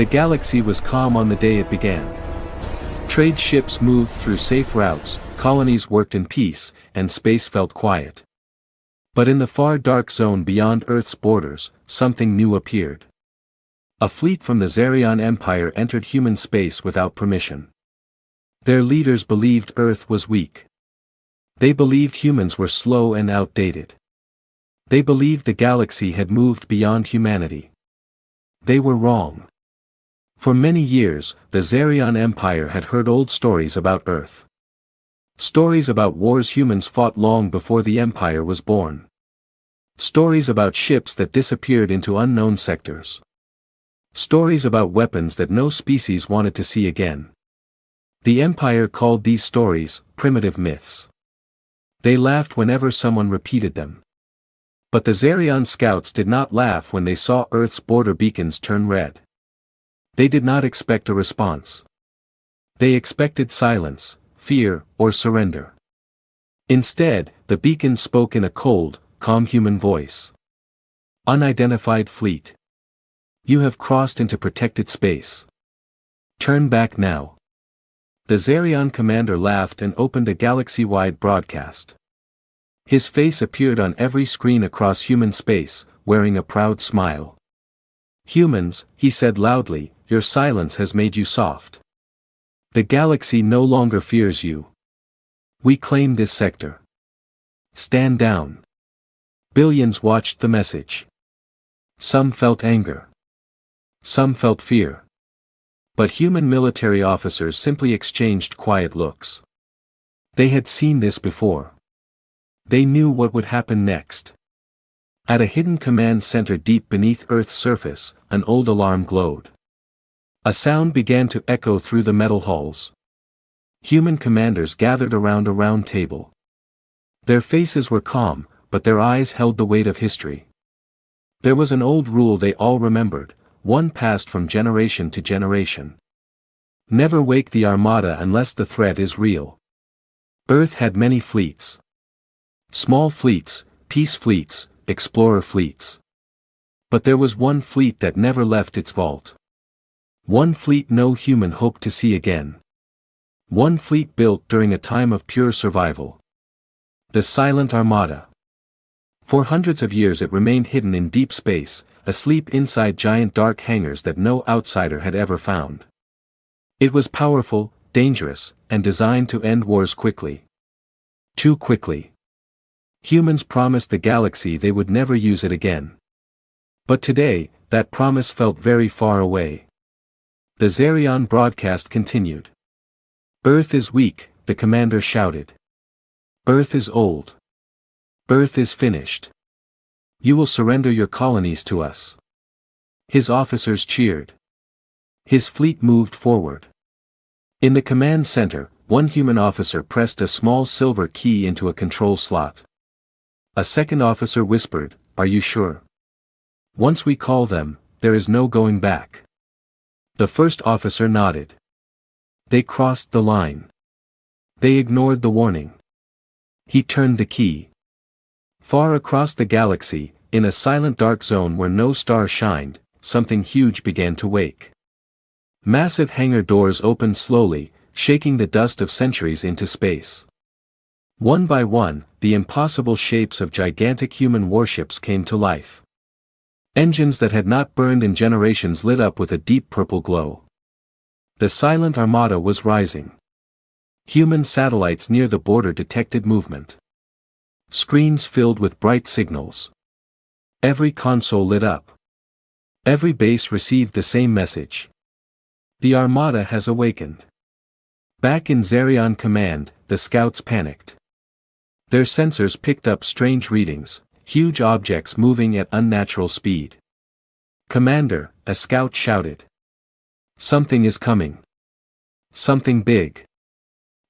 The galaxy was calm on the day it began. Trade ships moved through safe routes, colonies worked in peace, and space felt quiet. But in the far dark zone beyond Earth's borders, something new appeared. A fleet from the Zarion Empire entered human space without permission. Their leaders believed Earth was weak. They believed humans were slow and outdated. They believed the galaxy had moved beyond humanity. They were wrong. For many years, the Zarion Empire had heard old stories about Earth. Stories about wars humans fought long before the Empire was born. Stories about ships that disappeared into unknown sectors. Stories about weapons that no species wanted to see again. The Empire called these stories primitive myths. They laughed whenever someone repeated them. But the Zarion scouts did not laugh when they saw Earth's border beacons turn red. They did not expect a response. They expected silence, fear, or surrender. Instead, the beacon spoke in a cold, calm human voice. Unidentified fleet. You have crossed into protected space. Turn back now. The Zarion commander laughed and opened a galaxy-wide broadcast. His face appeared on every screen across human space, wearing a proud smile. Humans, he said loudly, your silence has made you soft. The galaxy no longer fears you. We claim this sector. Stand down. Billions watched the message. Some felt anger. Some felt fear. But human military officers simply exchanged quiet looks. They had seen this before. They knew what would happen next. At a hidden command center deep beneath Earth's surface, an old alarm glowed. A sound began to echo through the metal halls. Human commanders gathered around a round table. Their faces were calm, but their eyes held the weight of history. There was an old rule they all remembered, one passed from generation to generation. Never wake the Armada unless the threat is real. Earth had many fleets. Small fleets, peace fleets, explorer fleets. But there was one fleet that never left its vault. One fleet no human hoped to see again. One fleet built during a time of pure survival. The Silent Armada. For hundreds of years it remained hidden in deep space, asleep inside giant dark hangars that no outsider had ever found. It was powerful, dangerous, and designed to end wars quickly. Too quickly. Humans promised the galaxy they would never use it again. But today, that promise felt very far away. The Zarion broadcast continued. Earth is weak, the commander shouted. Earth is old. Earth is finished. You will surrender your colonies to us. His officers cheered. His fleet moved forward. In the command center, one human officer pressed a small silver key into a control slot. A second officer whispered, "Are you sure? Once we call them, there is no going back." The first officer nodded. They crossed the line. They ignored the warning. He turned the key. Far across the galaxy, in a silent dark zone where no star shined, something huge began to wake. Massive hangar doors opened slowly, shaking the dust of centuries into space. One by one, the impossible shapes of gigantic human warships came to life. Engines that had not burned in generations lit up with a deep purple glow. The Silent Armada was rising. Human satellites near the border detected movement. Screens filled with bright signals. Every console lit up. Every base received the same message. The Armada has awakened. Back in Zarion Command, the scouts panicked. Their sensors picked up strange readings, huge objects moving at unnatural speed. "Commander," a scout shouted. "Something is coming. Something big."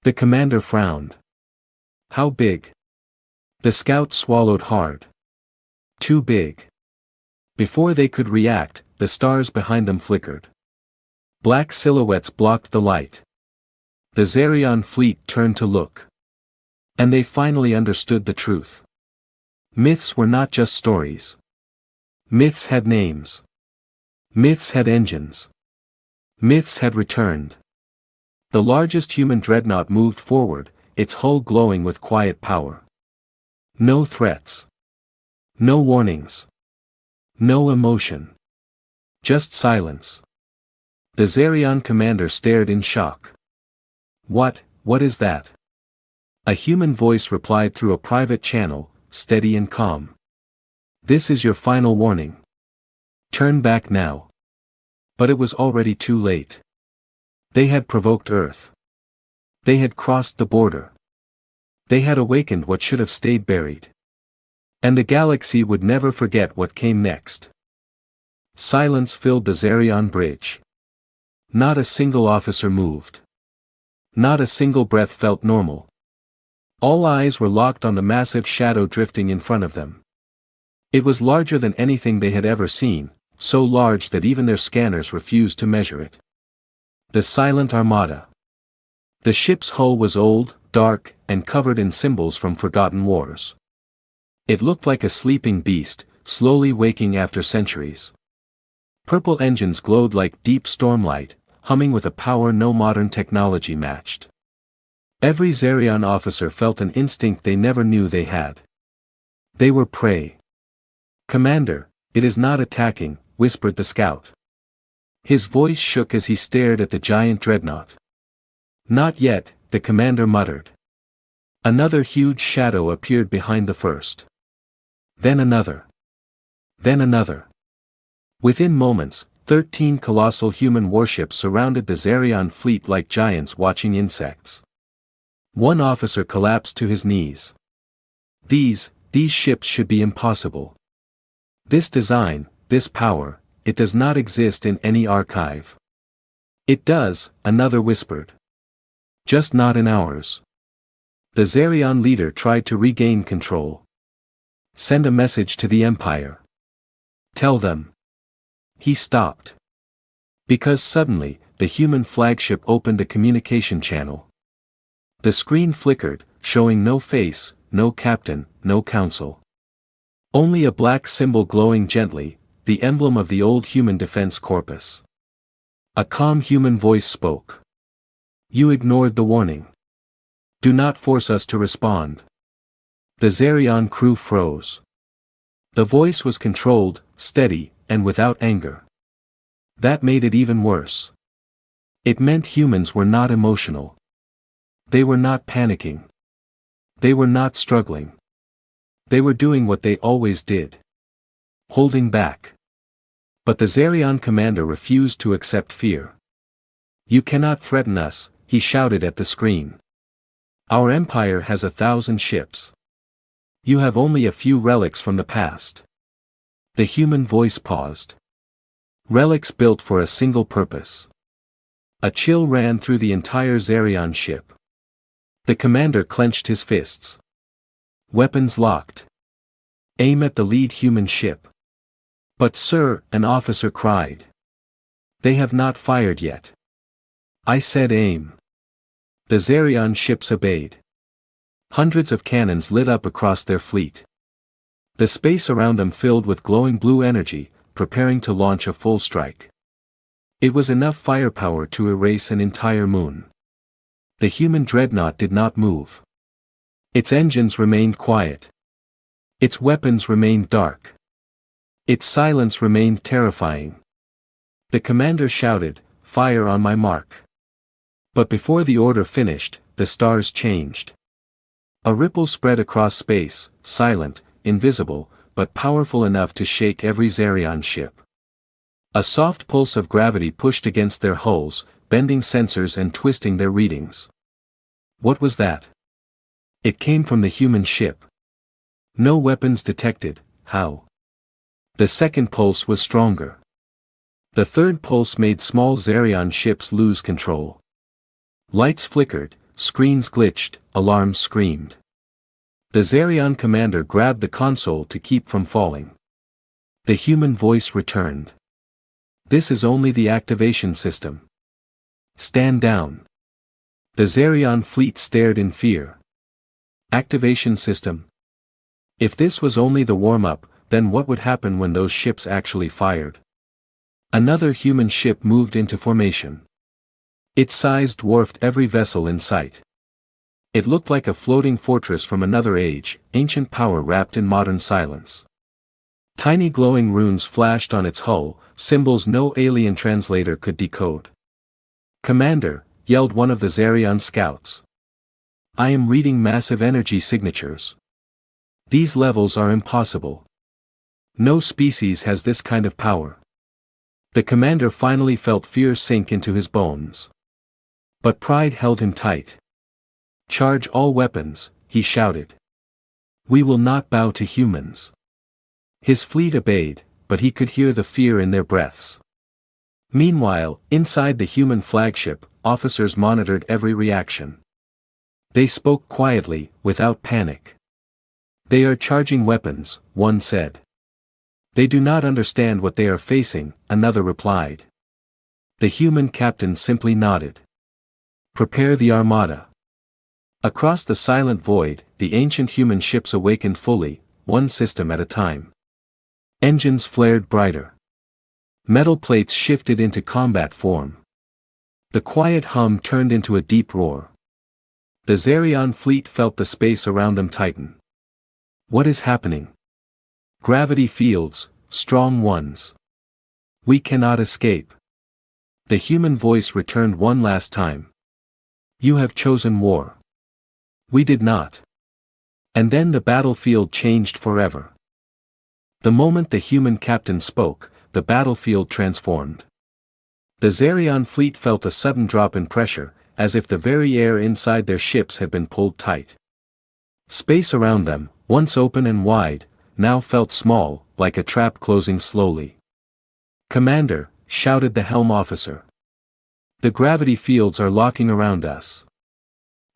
The commander frowned. "How big?" The scout swallowed hard. "Too big." Before they could react, the stars behind them flickered. Black silhouettes blocked the light. The Zarion fleet turned to look. And they finally understood the truth. Myths were not just stories. Myths had names. Myths had engines. Myths had returned. The largest human dreadnought moved forward, its hull glowing with quiet power. No threats. No warnings. No emotion. Just silence. The Zerion commander stared in shock. What is that? A human voice replied through a private channel, steady and calm. This is your final warning. Turn back now. But it was already too late. They had provoked Earth. They had crossed the border. They had awakened what should have stayed buried. And the galaxy would never forget what came next. Silence filled the Zerion bridge. Not a single officer moved. Not a single breath felt normal. All eyes were locked on the massive shadow drifting in front of them. It was larger than anything they had ever seen, so large that even their scanners refused to measure it. The silent Armada. The ship's hull was old, dark, and covered in symbols from forgotten wars. It looked like a sleeping beast, slowly waking after centuries. Purple engines glowed like deep stormlight, humming with a power no modern technology matched. Every Zerion officer felt an instinct they never knew they had. They were prey. "Commander, it is not attacking," whispered the scout. His voice shook as he stared at the giant dreadnought. "Not yet," the commander muttered. Another huge shadow appeared behind the first. Then another. Then another. Within moments, 13 colossal human warships surrounded the Zerion fleet like giants watching insects. One officer collapsed to his knees. These ships should be impossible. This design, this power, it does not exist in any archive. It does, another whispered. Just not in ours. The Zerion leader tried to regain control. Send a message to the Empire. Tell them. He stopped. Because suddenly, the human flagship opened a communication channel. The screen flickered, showing no face, no captain, no council. Only a black symbol glowing gently, the emblem of the old human defense corpus. A calm human voice spoke. "You ignored the warning. Do not force us to respond." The Zerion crew froze. The voice was controlled, steady, and without anger. That made it even worse. It meant humans were not emotional. They were not panicking. They were not struggling. They were doing what they always did. Holding back. But the Zerion commander refused to accept fear. "You cannot threaten us," he shouted at the screen. "Our empire has 1,000 ships. You have only a few relics from the past." The human voice paused. Relics built for a single purpose. A chill ran through the entire Zerion ship. The commander clenched his fists. Weapons locked. "Aim at the lead human ship." "But sir," an officer cried. "They have not fired yet." "I said aim." The Zerion ships obeyed. Hundreds of cannons lit up across their fleet. The space around them filled with glowing blue energy, preparing to launch a full strike. It was enough firepower to erase an entire moon. The human dreadnought did not move. Its engines remained quiet. Its weapons remained dark. Its silence remained terrifying. The commander shouted, "Fire on my mark." But before the order finished, the stars changed. A ripple spread across space, silent, invisible, but powerful enough to shake every Zerion ship. A soft pulse of gravity pushed against their hulls, bending sensors and twisting their readings. What was that? It came from the human ship. No weapons detected. How? The second pulse was stronger. The third pulse made small Zerion ships lose control. Lights flickered, screens glitched, alarms screamed. The Zerion commander grabbed the console to keep from falling. The human voice returned. "This is only the activation system. Stand down." The Zerion fleet stared in fear. Activation system? If this was only the warm-up, then what would happen when those ships actually fired? Another human ship moved into formation. Its size dwarfed every vessel in sight. It looked like a floating fortress from another age, ancient power wrapped in modern silence. Tiny glowing runes flashed on its hull, symbols no alien translator could decode. "Commander," yelled one of the Zarion scouts. "I am reading massive energy signatures. These levels are impossible. No species has this kind of power." The commander finally felt fear sink into his bones. But pride held him tight. "Charge all weapons," he shouted. "We will not bow to humans." His fleet obeyed, but he could hear the fear in their breaths. Meanwhile, inside the human flagship, officers monitored every reaction. They spoke quietly, without panic. "They are charging weapons," one said. "They do not understand what they are facing," another replied. The human captain simply nodded. "Prepare the Armada." Across the silent void, the ancient human ships awakened fully, one system at a time. Engines flared brighter. Metal plates shifted into combat form. The quiet hum turned into a deep roar. The Zarion fleet felt the space around them tighten. "What is happening?" "Gravity fields, strong ones. We cannot escape." The human voice returned one last time. "You have chosen war. We did not." And then the battlefield changed forever. The moment the human captain spoke, the battlefield transformed. The Zarion fleet felt a sudden drop in pressure, as if the very air inside their ships had been pulled tight. Space around them, once open and wide, now felt small, like a trap closing slowly. "Commander," shouted the helm officer. "The gravity fields are locking around us.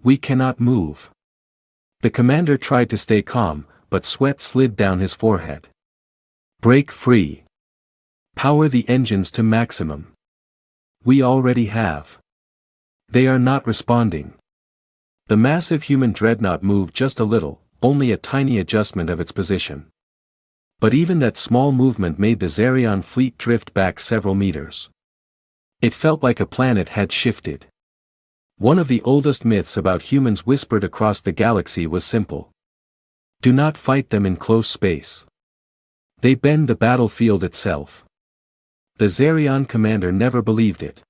We cannot move." The commander tried to stay calm, but sweat slid down his forehead. "Break free. Power the engines to maximum." "We already have." "They are not responding." The massive human dreadnought moved just a little, only a tiny adjustment of its position. But even that small movement made the Zarion fleet drift back several meters. It felt like a planet had shifted. One of the oldest myths about humans whispered across the galaxy was simple. Do not fight them in close space. They bend the battlefield itself. The Zarion commander never believed it.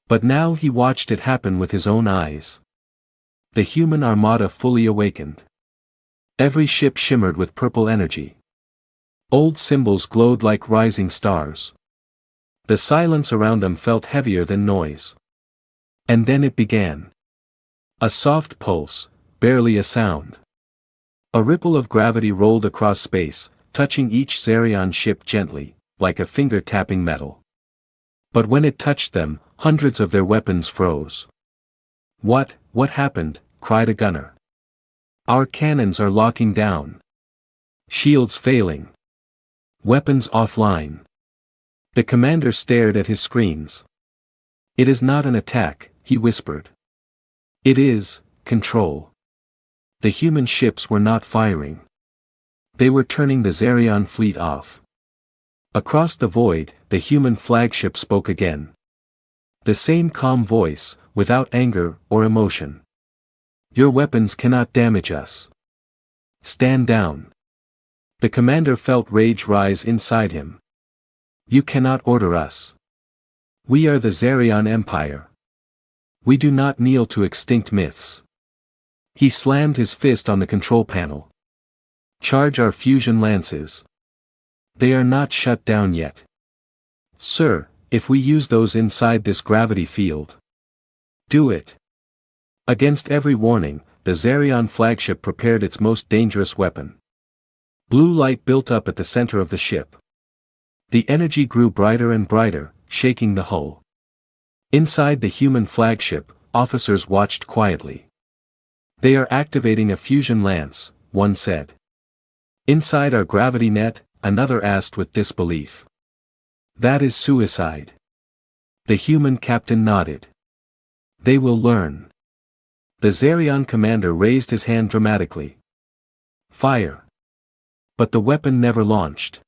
But now he watched it happen with his own eyes. The human armada fully awakened. Every ship shimmered with purple energy. Old symbols glowed like rising stars. The silence around them felt heavier than noise. And then it began. A soft pulse, barely a sound. A ripple of gravity rolled across space, touching each Zarion ship gently, like a finger tapping metal. But when it touched them, hundreds of their weapons froze. What happened?" cried a gunner. "Our cannons are locking down. Shields failing. Weapons offline." The commander stared at his screens. "It is not an attack," he whispered. "It is control." The human ships were not firing. They were turning the Zarion fleet off. Across the void, the human flagship spoke again. The same calm voice, without anger or emotion. "Your weapons cannot damage us. Stand down." The commander felt rage rise inside him. "You cannot order us. We are the Zarion Empire. We do not kneel to extinct myths." He slammed his fist on the control panel. "Charge our fusion lances. They are not shut down yet. Sir, if we use those inside this gravity field." "Do it." Against every warning, the Zarion flagship prepared its most dangerous weapon. Blue light built up at the center of the ship. The energy grew brighter and brighter, shaking the hull. Inside the human flagship, officers watched quietly. "They are activating a fusion lance," one said. "Inside our gravity net?" another asked with disbelief. "That is suicide." The human captain nodded. "They will learn." The Zarion commander raised his hand dramatically. "Fire." But the weapon never launched.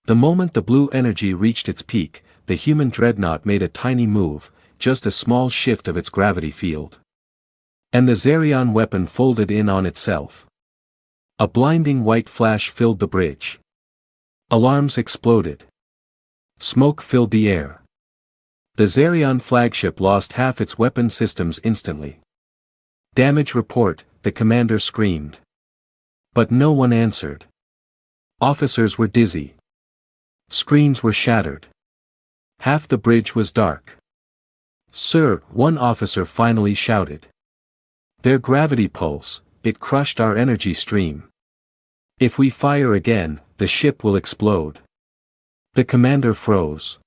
The moment the blue energy reached its peak, the human dreadnought made a tiny move, just a small shift of its gravity field. And the Zerion weapon folded in on itself. A blinding white flash filled the bridge. Alarms exploded. Smoke filled the air. The Zerion flagship lost half its weapon systems instantly. "Damage report," the commander screamed. But no one answered. Officers were dizzy. Screens were shattered. Half the bridge was dark. "Sir," one officer finally shouted. "Their gravity pulse, it crushed our energy stream. If we fire again, the ship will explode." The commander froze.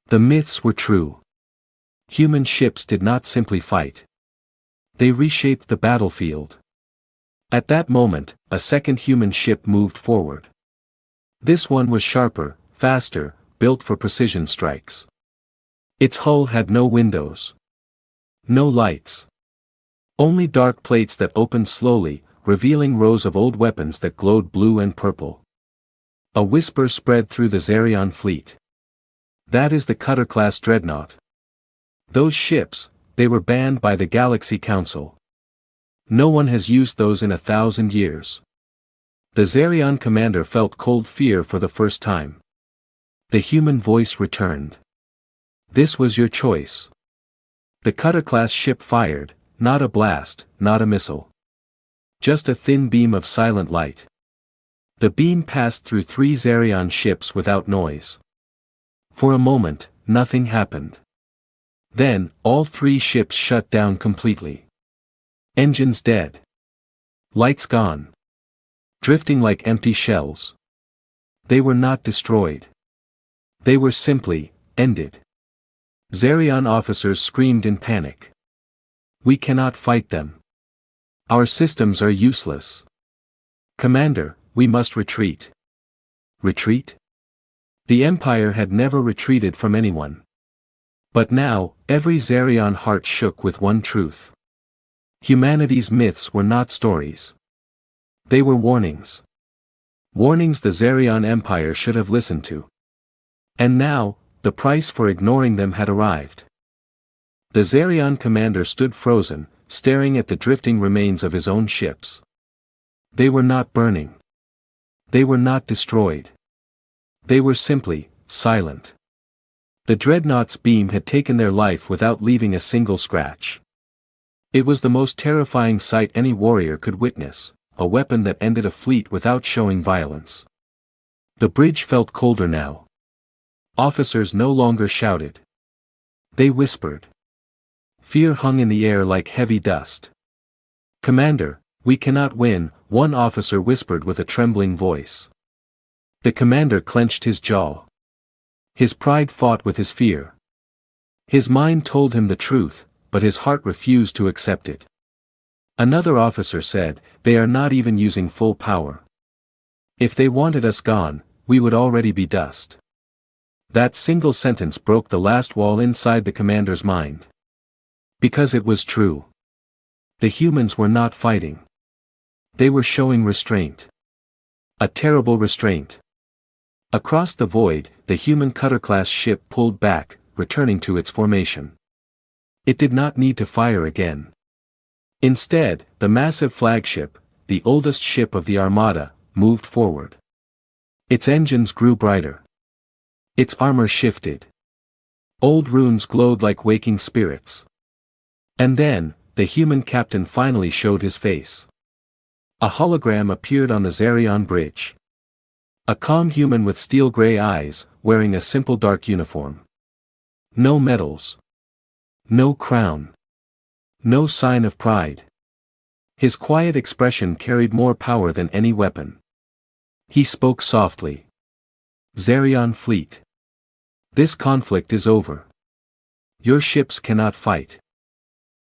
The myths were true. Human ships did not simply fight. They reshaped the battlefield. At that moment, a second human ship moved forward. This one was sharper, faster, built for precision strikes. Its hull had no windows. No lights. Only dark plates that opened slowly, revealing rows of old weapons that glowed blue and purple. A whisper spread through the Zerion fleet. "That is the Cutter-class dreadnought. Those ships, they were banned by the Galaxy Council. No one has used those in 1,000 years." The Zerion commander felt cold fear for the first time. The human voice returned. "This was your choice." The Cutter-class ship fired, not a blast, not a missile. Just a thin beam of silent light. The beam passed through 3 Zerion ships without noise. For a moment, nothing happened. Then, all 3 ships shut down completely. Engines dead. Lights gone. Drifting like empty shells. They were not destroyed. They were simply ended. Zerion officers screamed in panic. "We cannot fight them. Our systems are useless. Commander, we must retreat." Retreat? The Empire had never retreated from anyone. But now, every Zerion heart shook with one truth. Humanity's myths were not stories. They were warnings. Warnings the Zerion Empire should have listened to. And now, the price for ignoring them had arrived. The Zerion commander stood frozen, staring at the drifting remains of his own ships. They were not burning. They were not destroyed. They were simply silent. The dreadnought's beam had taken their life without leaving a single scratch. It was the most terrifying sight any warrior could witness, a weapon that ended a fleet without showing violence. The bridge felt colder now. Officers no longer shouted. They whispered. Fear hung in the air like heavy dust. "Commander, we cannot win," one officer whispered with a trembling voice. The commander clenched his jaw. His pride fought with his fear. His mind told him the truth, but his heart refused to accept it. Another officer said, "They are not even using full power. If they wanted us gone, we would already be dust." That single sentence broke the last wall inside the commander's mind. Because it was true. The humans were not fighting. They were showing restraint. A terrible restraint. Across the void, the human cutter-class ship pulled back, returning to its formation. It did not need to fire again. Instead, the massive flagship, the oldest ship of the Armada, moved forward. Its engines grew brighter. Its armor shifted. Old runes glowed like waking spirits. And then, the human captain finally showed his face. A hologram appeared on the Zerion bridge. A calm human with steel-gray eyes, wearing a simple dark uniform. No medals. No crown. No sign of pride. His quiet expression carried more power than any weapon. He spoke softly. "Zerion fleet. This conflict is over. Your ships cannot fight.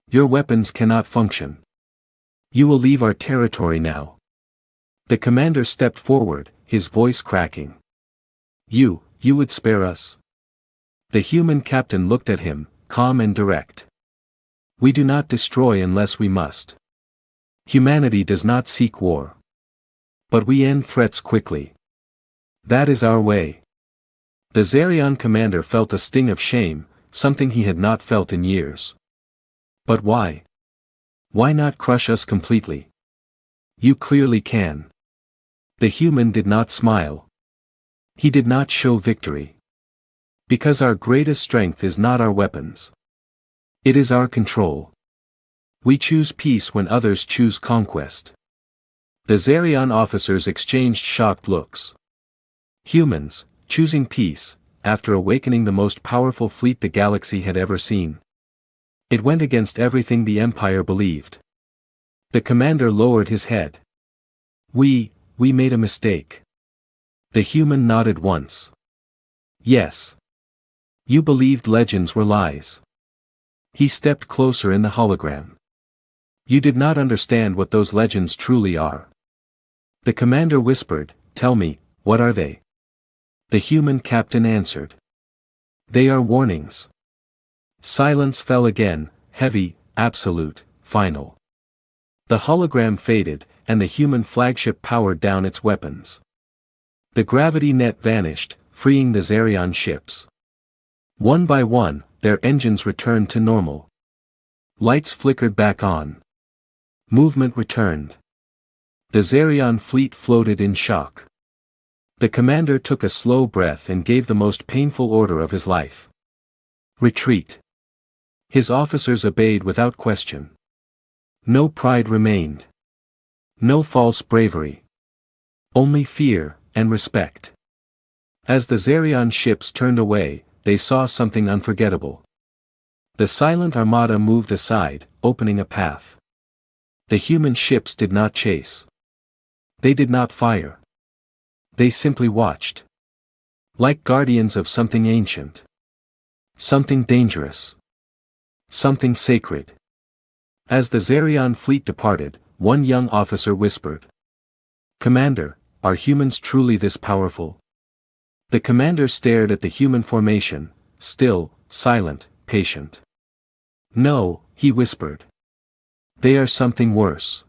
Your weapons cannot function. You will leave our territory now." The commander stepped forward, his voice cracking. You would spare us?" The human captain looked at him, calm and direct. "We do not destroy unless we must. Humanity does not seek war. But we end threats quickly. That is our way. The Zarion commander felt a sting of shame, something he had not felt in years. But why? Why not crush us completely? You clearly can. The human did not smile. He did not show victory. Because our greatest strength is not our weapons. It is our control. We choose peace when others choose conquest. The Zarion officers exchanged shocked looks. Humans, choosing peace, after awakening the most powerful fleet the galaxy had ever seen. It went against everything the Empire believed. The commander lowered his head. We made a mistake. The human nodded once. Yes. You believed legends were lies. He stepped closer in the hologram. You did not understand what those legends truly are. The commander whispered, "Tell me, what are they?" The human captain answered. "They are warnings." Silence fell again, heavy, absolute, final. The hologram faded, and the human flagship powered down its weapons. The gravity net vanished, freeing the Zarion ships. One by one, their engines returned to normal. Lights flickered back on. Movement returned. The Zarion fleet floated in shock. The commander took a slow breath and gave the most painful order of his life. Retreat. His officers obeyed without question. No pride remained. No false bravery. Only fear and respect. As the Zarion ships turned away, they saw something unforgettable. The silent Armada moved aside, opening a path. The human ships did not chase. They did not fire. They simply watched. Like guardians of something ancient. Something dangerous. Something sacred. As the Zarion fleet departed, one young officer whispered. "Commander, are humans truly this powerful?" The commander stared at the human formation, still, silent, patient. "No," he whispered. "They are something worse."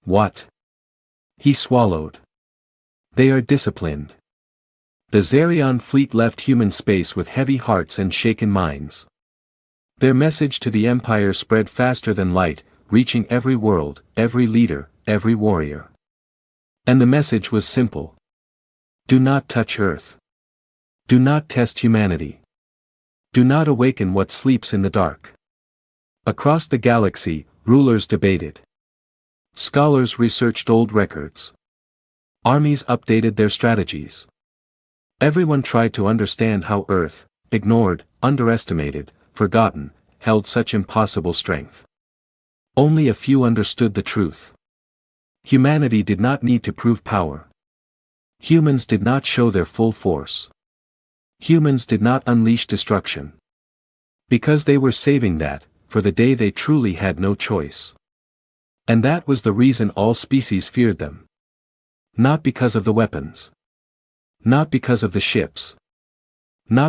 "What?" He swallowed. "They are disciplined." The Zarion fleet left human space with heavy hearts and shaken minds. Their message to the Empire spread faster than light, reaching every world, every leader, every warrior. And the message was simple. Do not touch Earth. Do not test humanity. Do not awaken what sleeps in the dark. Across the galaxy, rulers debated. Scholars researched old records. Armies updated their strategies. Everyone tried to understand how Earth, ignored, underestimated, forgotten, held such impossible strength. Only a few understood the truth. Humanity did not need to prove power. Humans did not show their full force. Humans did not unleash destruction. Because they were saving that, for the day they truly had no choice. And that was the reason all species feared them. Not because of the weapons. Not because of the ships. Not